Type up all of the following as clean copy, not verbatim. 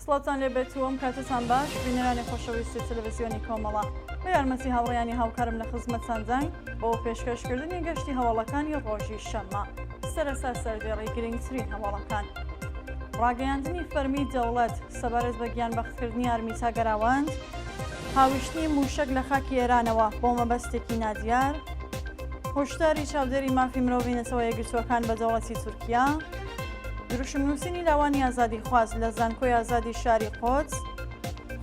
سڵاتان لێ بێتووەم کاتتان باش بینەرانی خۆشەویستی تەلەڤیزیۆنی کۆمەڵە بە یارمەتی هاوڕێیانی هاوکارم لە خزمەتتان داین بۆ پێشکەشکردنی گەشتی هەواڵەکانی ڕۆژی شەممە سەرەتا سەردێڕی گرنگترین هەواڵەکان ڕاگەیاندنی فەرمی دەوڵەت سەبارەت بە گیانبەختکردنی ئارمیتا گەراوند هاویشتنی موشک لە خاکی ئێرانەوە بۆ مەبەستێکی نادیار هۆشداری چاودێری مافی مرۆڤی نەتەوە یەکگرتووەکان بە دەوڵەتی تورکیا دروشمنووسینی لاوانی ئازادی خواز لە زانکۆی ئازادی شاری قۆدس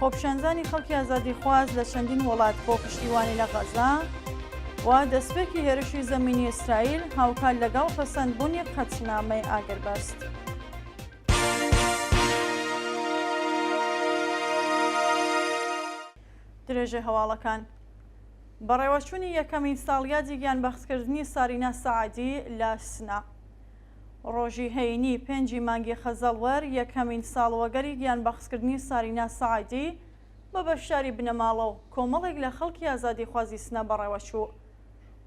خۆپشاندانی خەڵکی ئازادی خواز لە چەندین وڵات بۆ پشتیوانی لە غەزا و دەستپێکی هێرشی زەمینی ئیسرائیل هاوکار لەگەڵ پەسەندبوونی قەتنامەی ئاگربەست. درێژە هەواڵەکان بەڕێوەچوونی یەکەمین ساڵیادی گیانبەختکردنی سارینا سەعادی لە سنا ڕۆژی هەینی 5 مانگی خەزەڵوەر یەکەمین ساڵوەگەری گیانبەختکردنی سارینا سەعادی بە بەشداری بنەماڵە و کۆمەڵێک لە خەڵکی ئازادی خوازی سنا بەڕێوەچوو.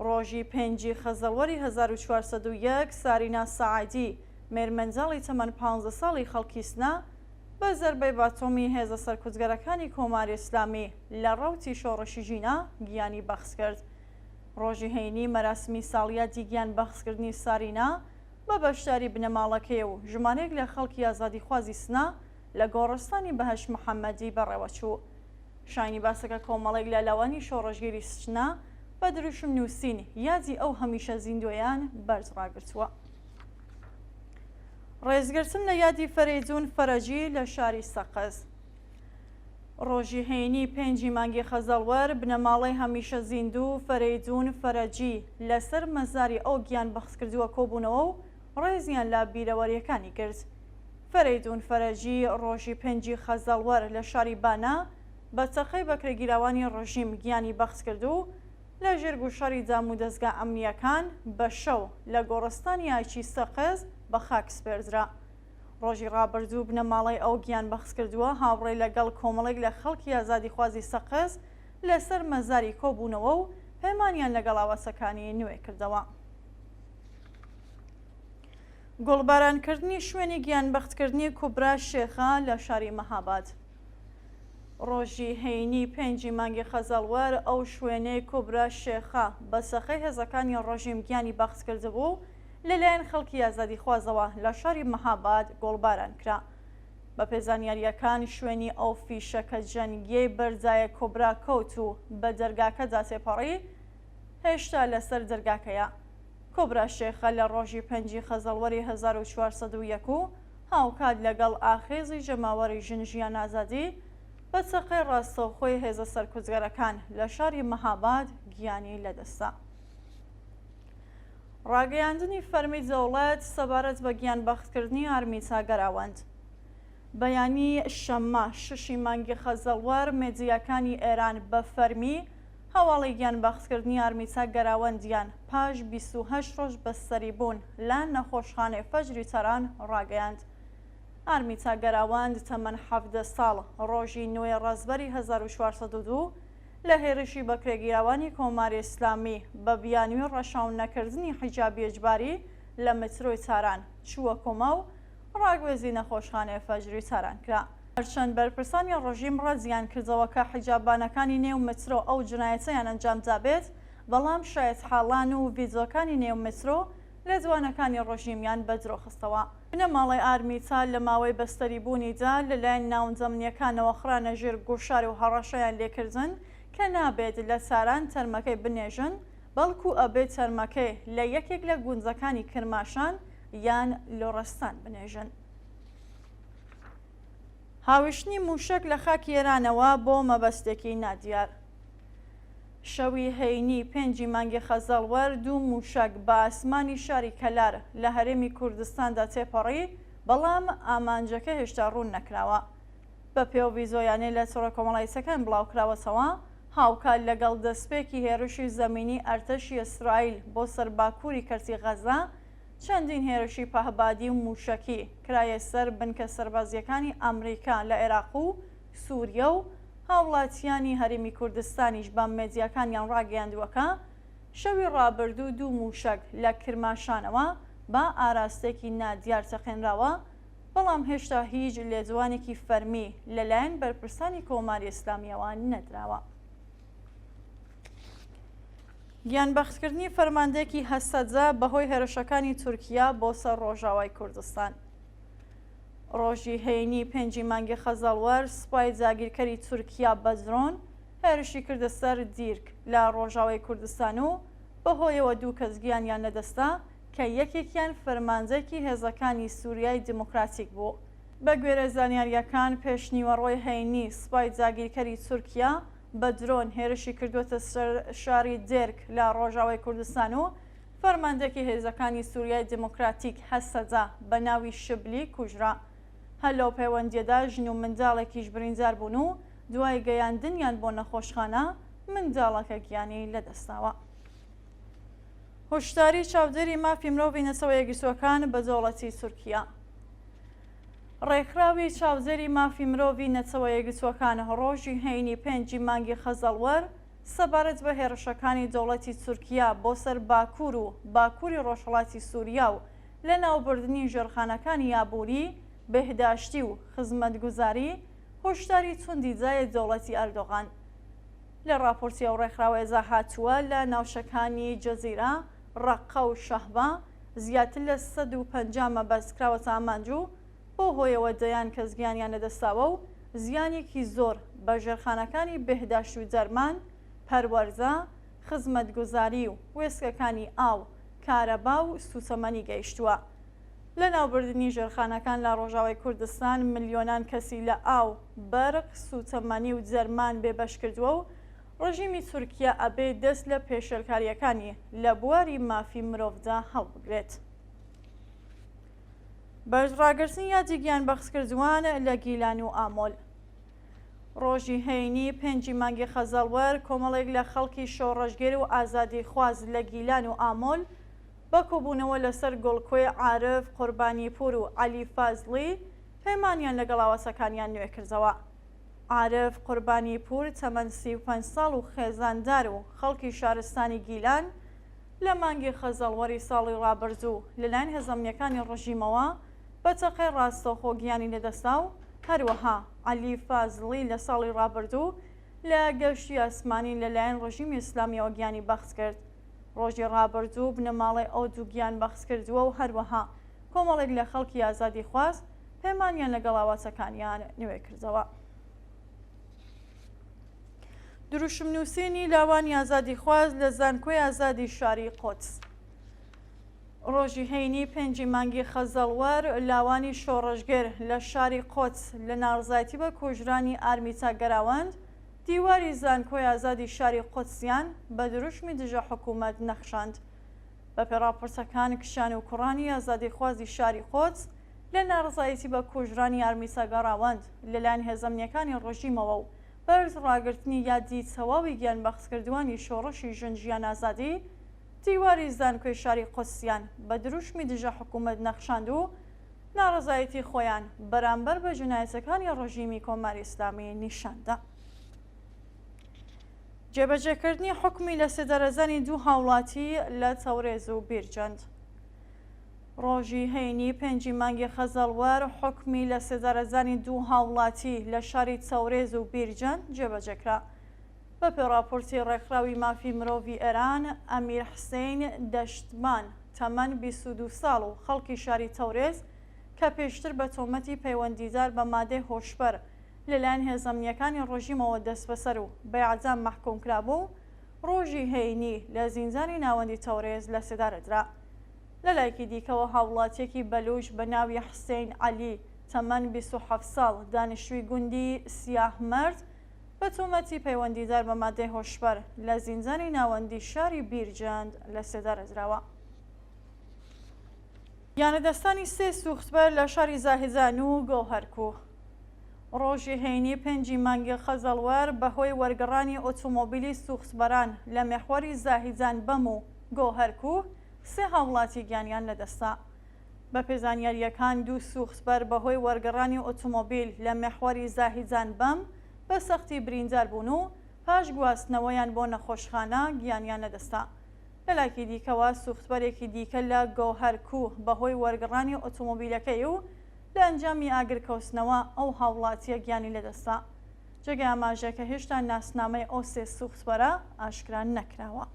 ڕۆژی 5 خەزەڵوەری 1401 سارینا سەعادی مێرمەنجاڵی تەمەن 15 ساڵی خەڵکی سنا بە زەربەی باتۆمی هێزە سەرکوتگەرەکانی کۆماری ئیسلامی لە ڕەوتی شۆڕشی ژینە گیانی بەخس کرد. ڕۆژی هەینی مەراسمی ساڵیادی گیانبەختکردنی سارینا بە بەشداری بنەماڵەکەی و ژمارەیەک لە خەڵکی ئازادی خوازی سنا لە گۆڕستانی بەهەشت محەممەدی بەڕێوەچوو. شانی باسەکە کۆمەڵێک لە لاوانی شۆڕژگیری سچنا بە دروشم نووسین یادی ئەو هەمیشە زیندۆیان بەرز ڕاگرتووە. ڕێزگرتن لە یادی فەرەیدون فەرەجی لە شاری سەقز ڕۆژی هەینی 5 مانگی خەزەڵوەر بنەماڵەی هەمیشە زیندوو فەرەیدون فەرەجی لەسەر مەزاری ئەو گیانبەختکردووە کۆبوونەوە و ڕێزیان لە بیرەوەریەکانی کرد. فەرەیدون فەرەجی ڕۆژی 5 خەزەڵوەر لە شاری بانا بە تەقەی بەکرێگیراوانی ڕژیم گیانی بەخت کرد و لە ژێرگوشاری دام و دەستگا ئەمنیەکان بە شەو لە گۆڕستانی ئاچی سەقز بە خاک سپێردرا. ڕۆژی ڕابردوو بنەماڵەی ئەو گیانبەخت کردووە هاوڕێ لەگەڵ کۆمەڵێک لە خەڵکی ئازادی خوازی سەقز لەسەر مەزاری کۆبوونەوە و پەیمانیان لەگەڵ ئاواسەکانی نوێ کردەوە. گۆڵبارانکردنی شوێنی گیانبەختکردنی کوبرا شێخە لە شاری مەهاباد ڕۆژی هەینی 5 مانگی خەزەڵوەر ئەو شوێنەی کوبرا شێخە بە سەخەی هێزەکانی ڕۆژیم گیانی بەخت کردبوو لەلایەن خەڵکی ئازادی خوازەوە لە شاری مەهاباد گۆڵباران کرا. بە پێزانیاریەکان شوێنی ئەو فیشەکە جەنگیەی بەرزایە کۆبرا کەوت و بە دەرگاکەدا تێپەڕی هێشتا لەسەر دەرگاکەیە. کۆبرا شێخە لە ڕۆژی 5 خەزەڵوەری 1401 و هاوکات لەگەڵ ئاخێزی ژەماوەری ژنژیان ئازادی بە چەقەی ڕاستەوخۆی هێزە سەرکوتگەرەکان لە شاری مەهاباد گیانی لەدەستا. ڕاگەیاندنی فەرمی دەوڵەت سەبارەت بە گیانبەختکردنی ئارمیتا گەراوند بەیانی شەممە 6 مانگی خەزەڵوەر مێدیاکانی ئێران بە فەرمی هەواڵی گیانبەختکردنی ئارمیتا گەراوەندیان پاش 28 ڕۆژ بەسەریبوون لە نەخۆشخانەی فەجری تەران ڕاگەیاند. ئارمیتا گەراوەند تەمەن 17 ساڵ ڕۆژی 9 ڕەزبەری 1402 لە هێرشی بەکرێگیراوانی کۆماری ئیسلامی بە بیانوی ڕەشاو نەکردنی حیجابی ئیجباری لە مترۆی تاران چووە کۆمە و ڕاگوێزی نەخۆشخانەی فەجری تاران کرا. هەرچەند بەرپرسانی ڕۆژیم ڕەزیان کردەوە کە حیجابانەکانی نێو مترۆ ئەو جنایەتەیان ئەنجامدا بێت، بەڵام شایەت حاڵان و ڤیدۆکانی نێو مترۆ لە دوانەکانی ڕۆژیمیان بەدرۆ خستەوە. بنەماڵەی ئارمیتا لە ماوەی بەستەریبوونیدا لەلایەن ناونجەمنیەکانەوە خرانە ژێر گوشار و هەڕەشەیان لێکردن کە نابێت لە ساران تەرمەکەی بنێژن، بەڵکو ئەبێت تەرمەکەی لە یەکێک لە گونجەکانی کرماشان یان لۆڕستان بنێژن. هاویشتنی موشک لە خاکی ئێرانەوە بۆ مەبەستێکی نادیار شەوی هەینی 5 مانگی خەزەڵوەر 2 موشک بە ئاسمانی شاری کەلار لە هەرێمی کوردستاندا تێپەڕی، بەڵام ئامانجەکە هێشتا ڕوون نەکراوە. بە پێو ڤیزۆیانەی لە چۆرە کۆمەڵایەتەکان بڵاوکراوەتەوە هاوکات لەگەڵ دەستپێکی هێرشی زەمینی ئەرتەشی ئیسرائیل بۆ سەرباکووری کەرتی غەزا چەندین هێرشی پەهبادی و موشکی کرایە سەر بنکە سەربازیەکانی ئەمریکا لە عێراق و سووریا و هاوڵاتیانی هەرێمی کوردستانیش بە مێدیاکانیان ڕاگەیاندووەکە شەوی ڕابردوو 2 موشک لە کرماشانەوە بە ئاراستێکی نادیار تەقێنراوە بەڵام هێشتا هیچ لێجوانێکی فەرمی لەلایەن بەرپرسانی کۆماری ئیسلامیەوە نەدراوە. گیانبەختکردنی فەرماندەیەکی هەستەجا بەهۆی هێرشەکانی تورکیا بۆ سەر ڕۆژاوای کوردستان. ڕۆژی هەینی 5 مانگی خەزەڵوەر سوپای جاگیرکەری تورکیا بە درۆن هێرشی کردە سەر دیرک لە ڕۆژاوای کوردستان و بەهۆیەوە 2 کەس گیانیان نەدەستا کە یەکێکیان فەرمانجەیەکی هێزەکانی سووریای دیموکراتیک بوو. بە گوێرە زانیاریەکان پێشنیوەڕۆی هەینی سوپای جاگیرکەری تورکیا بە درۆن هێرشی کردوتە سەر شاری دێرک لە ڕۆژاوای کوردستان و فەرماندەیەکی هێزەکانی سووریای دیموکراتیک هەستەجا بە ناوی شبلی کوژرا. هەر لەو پەیوەندیەدا ژن و منداڵێکیش بریندار بوون و دوای گەیاندنیان بۆ نەخۆشخانە منداڵەکە گیانی لەدەستاوە. هۆشداری چاودێری مافی مرۆڤی نەسەوە یەکگرتووەکان بە دەوڵەتی تورکیا. ڕێکخراوی چاودێری مافی مرۆڤی نەچەوە یەکگرتووەکان ڕۆژی هەینی 5 مانگی خەزەڵوەر سەبارەت بە هێرشەکانی دەوڵەتی تورکیا بۆ سەر باکوور و باکووری ڕۆژهەڵاتی سووریا و لە ناوبردننی ژێرخانەکانی یابووری، بەهداشتی و خزمەتگوزاری هۆشداری توندی جایە دەوڵەتی ئەردۆغان. لە راپۆرتی ئەو ڕێکخراوەیەدا هاتووە لە ناوچەکانی جەزیرە، ڕەققە و شەهبا زیاتر لە 150 مەبەستکراوەتە ئامانجوو بۆ هۆیەوە دەیان کەس گیانیان نەدەستاوە و زیانێکی زۆر بە ژێرخانەکانی بەهداشت و دەرمان، پەروەرزە، خزمەتگوزاری و وێستگەکانی ئاو، کارەبا و سوتەمەنی گەیشتووە. لە ناوبردننی ژێرخانەکان لە ڕۆژاوای کوردستان ملیۆنان کەسی لە ئاو، بەرق، سوتەمەنی و جەرمان بێبەش کردووە و ڕژیمی تورکیا ئەبێ دەست لە پێشێلکاریەکانی لە بواری مافی مرۆڤدا هەڵبگرێت. بەرزڕاگرتنی یادی گیانبەختکردووان لە گیلان و ئامۆل. ڕۆژی هەینی 5 مانگی خەزەڵوەر کۆمەڵێک لە خەڵکی شۆڕەژگێر و ئازادی خواز لە گیلان و ئامۆل بە کۆبوونەوە لەسەر گۆڵکۆی عارف، قوربانیپور و عەلی فازڵی پەیمانیان لەگەڵ هاوسەکانیان نوێ کردەوە. عارف قوربانیپور تەمەن 35 ساڵ و خێزاندار و خەڵکی شارستانی گیلان لە مانگی خەزەڵوەری ساڵی ڕابردوو لەلایەن هێزەمنیەکانی ڕژیمەوە بە تەقەی ڕاستەوخۆ گیانی لەدەستا و هەروەها عەلی فازڵی لە ساڵی ڕابردوو لە گەشتی ئاسمانی لەلایەن ڕژیمی ئیسلامیەوە گیانی بەخت کرد. ڕۆژی ڕابردوو بنەماڵی ئەو دوو گیان بەخت کردووە و هەروەها کۆمەڵێک لە خەڵکی ئازادی خواست پەیمانیان لەگەڵ هاوسەکانیان نوێ کردەوە. دروشم نووسینی لاوانی ئازادی خواز لە زانکۆی ئازادی شاری قودس. ڕۆژی هەینی 5 مانگی خەزەڵوەر لاوانی شۆڕەژگەر لە شاری قودس لە ناڕزایەتی بە کوژرانی ئارمیتا گەراوەند دیواری زانکۆی ئازادی شاری قودسیان بە دروشمی دژە حکوومەت نەخشاند. بە پێڕاپۆرتەکان کشان و کوڕانی ئازادی خوازی شاری قودس لە ناڕزایەتی بە کوژرانی ئارمیتا گەڕاوەند لەلایەن هێزەمنیەکانی ڕژیمەوە و بەرز ڕاگرتنی یادی تەواوی گیانبەختکردوانی شۆڕشی ژنجیان ئازادی دیواری زانکۆی شاری قودسیان بە دروشمی دژە حکوومەت نەخشاند و ناڕزایەتی خۆیان بەرامبەر بە جنایەتەکانی ڕژیمی کۆماری ئیسلامی نیشاندا. جێبەجێکردنی حکمی لە سێدەرەزانی 2 هاوڵاتی لە تەورێز و بیرجەند. ڕۆژی هەینی 5 مانگی خەزەڵوەر حکمی لە سێدەرەزانی 2 هاوڵاتی لە شاری تەورێز و بیرجەند جێبەجێکرا. بە پێڕاپۆرتی ڕێکخراوی مافی مرۆڤی ئێران ئەمیر حسین دەشتمان تەمەن 22 ساڵ و خەڵکی شاری تەورێز کە پێشتر بە تۆمەتی پەیوەندیدار بە مادەی هۆشبەر لەلایەن هێزەمنیەکانی ڕۆژیمەوە دەست بەسەر و بە ئەعدام مەحکوم کرابوو ڕۆژی هەینی لە زیندانی ناوەندی تەورێز لە سێدارەدرا. لە لایەکی دیکەوە هاوڵاتیەکی بەلوش بە ناوی حسین عەلی تەمەن 27 ساڵ دانیشتووی گوندی سیاهمەرد بە تۆمەتی پەیوەندیدار بە مادەی هۆشبەر لە زیندانی ناوەندی شاری بیرجەند لە سێدارەدراوە. یانەدەستانی 3 سوختبەر لە شاری زاهیزان و گۆهەرکوه. ڕۆژی هەینی 5 مانگی خەزەڵوەر بەهۆی وەرگەڕانی ئۆتۆمۆبیلی سوختبەران لە مێخوەری زاهیزان بەم و گۆهەرکوه 3 هاوڵاتی گیانیان لەدەستا. بە پێزانیاریەکان 2 سوختبەر بەهۆی وەرگەڕانی ئۆتۆمۆبیل لە مێخوەری زاهیزان بەم بە سەختی بریندار بوون و پاش گواستنەوەیان بۆ نەخۆشخانە گیانیان نەدەستا. لە لایەکی دیکەوە سوختبەرێکی دیکە لە گۆهەرکوه بەهۆی وەرگەڕانی ئۆتۆمۆبیلەکەی و لە ئەنجامی ئاگرکەوتنەوە ئەو هاوڵاتیە گیانی لەدەستا. جێگە ئاماژەکە هێشتا ناسنامەی ئۆسێ سوختوەرە ئاشکران نەکراوە.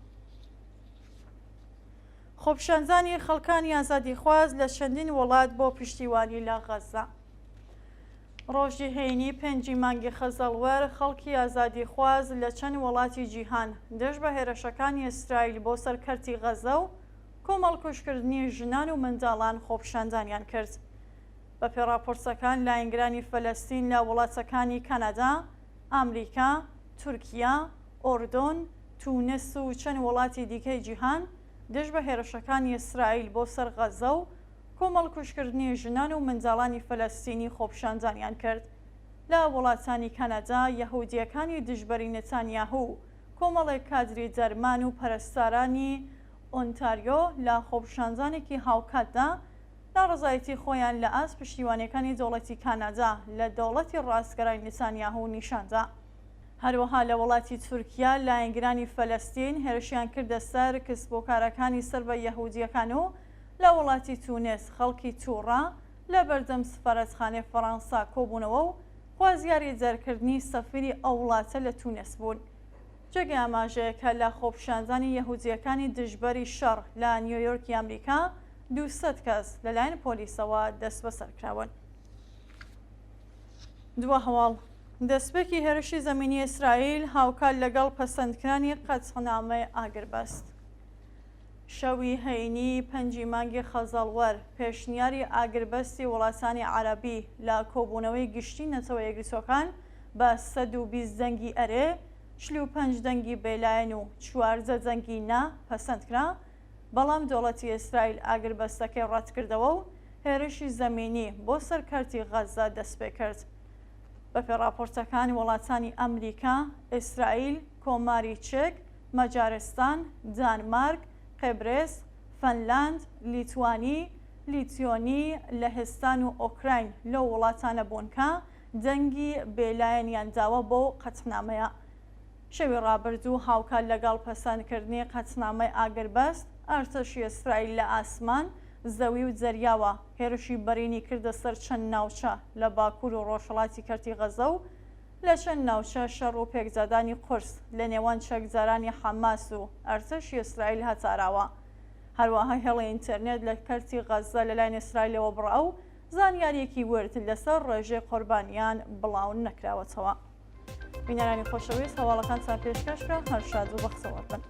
خۆپیشاندانی خەڵکانی ئازادیخواز لە چەندین وڵات بۆ پشتیوانی لە غەزە. ڕۆژی هەینی 5 مانگی خەزەڵوەر خەڵکی ئازادیخواز لە چەند وڵاتی جیهان دەست بە هێرشەکانی ئیسرائیل بۆ سەرکەرتی غەزە و کۆمەڵکوشکردنی ژنان و منداڵان خۆپیشاندانیان کرد. بە پێڕاپۆرسەکان لایەنگرانی فەلەستین لە وڵاتەکانی کەنەدا، ئەمریکا، تورکیا، ئۆردۆن، تونس و چەند وڵاتی دیکەی جیهان دەست بە هێرشەکانی ئیسرائیل بۆ سەر غەزە و کۆمەڵکوشکردنی ژنان و منداڵانی فەلەستینی خۆپیشاندانیان کرد. لە وڵاتانی کەنەدا یەهودیەکانی دژبەری نێتانیاهو کۆمەڵێک کادری دەرمان و پەرستارانی ئۆنتاریۆ لە خۆپیشاندانێکی هاوکاتدا ناڕزایەتی خۆیان لە ئاست پشتیوانیەکانی دەوڵەتی کانادا لە دەوڵەتی ڕاستگەرای نێتانیاهو نیشاندا. هەروەها لە وڵاتی تورکیا لایەنگرانی فەلەستین هێرشیان کردە سەر کەسبۆکارەکانی سەر بە یەهودیەکان و لە وڵاتی تونس خەڵکی تووڕا لە بەردەم سفارەتخانەی فەڕەنسا کۆبوونەوە و خوازیاری دەرکردنی سەفیری ئەو وڵاتە لە تونس بوون. جێگە ئاماژەیەکە لە خۆپیشاندانی یەهودیەکانی دژبەری شەڕ لە نیویۆرکی ئەمریکا 200 کەس لەلایەن پۆلیسەوە دەست بەسەر کراون. دووە هەواڵ دەستپێکی هێرشی زەمینی ئیسرائیل هاوکات لەگەڵ پەسەندکرانی قەتعنامەی ئاگربەست. شەوی هەینی 5 مانگی خەزەڵوەر پێشنیاری ئاگربەستی وڵاتانی عەرەبی لە کۆبوونەوەی گشتی نەتەوە یەکگرتووەکان بە 120 دەنگی ئەرێ، 45 دەنگی بێلایەن و 14 دەنگی نا پەسەندکرا، بەڵام دەوڵەتی ئیسرائیل ئاگربەستەکەی ڕەتکردەوە و هێرشی زەمینی بۆ سەرکەرتی غەزە دەست پێ کرد. بە پێڕاپۆرتەکان وڵاتانی ئەمریکا، ئیسرائیل، کۆماری چێک، مەجارستان، دانمارک، قبرس، فەنلاند، لیتوانی، لیتیۆنی، لەهستان و ئۆکراین لەو وڵاتانە بوون کە دەنگی بێلایەنیان داوە بۆ قەتعنامەیە. شەوی ڕابردوو هاوکات لەگەڵ پەسەندکردنی قەتعنامەی ئاگربەست، ئەرتەشی ئیسرائیل لە ئاسمان، زەوی و جەریاوە هێرشی بەرینی کردە سەر چەند ناوچە لە باکوور و ڕۆژهەڵاتی کەرتی غەزە و لە چەند ناوچە شەڕ و پێکزادانی قورس لە نێوان چەکدارانی حەماس و ئەرتەشی ئیسرائیل هەتاراوە. هەروەها هێڵی ئینتەرنێت لە کەرتی غەزە لەلایەن ئیسرائیلەوە بڕا و زانیاریەکی ورد لەسەر ڕێژەی قوربانیان بڵاو نەکراوەتەوە. بینەرانی خۆشەویست هەواڵەکانتان پێشکەشکە هەر شاد و بەختەوە بن.